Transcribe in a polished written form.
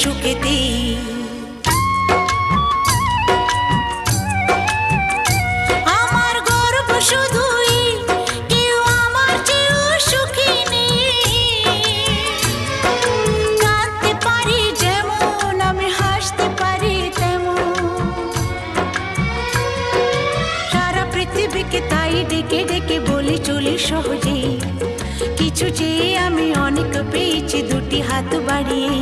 সুখেতে। আমার গর্ব শুধুই কেউ আমার চেয়েও সুখী নেই। কাঁদতে পারি যেমন আমি হাসতে পারি তেমন। পৃথিবীকে তাই ডেকে ডেকে বলি চলি সহজে, কিছু চেয়ে আমি অনেক পেয়েছি দুটি হাত বাড়িয়ে।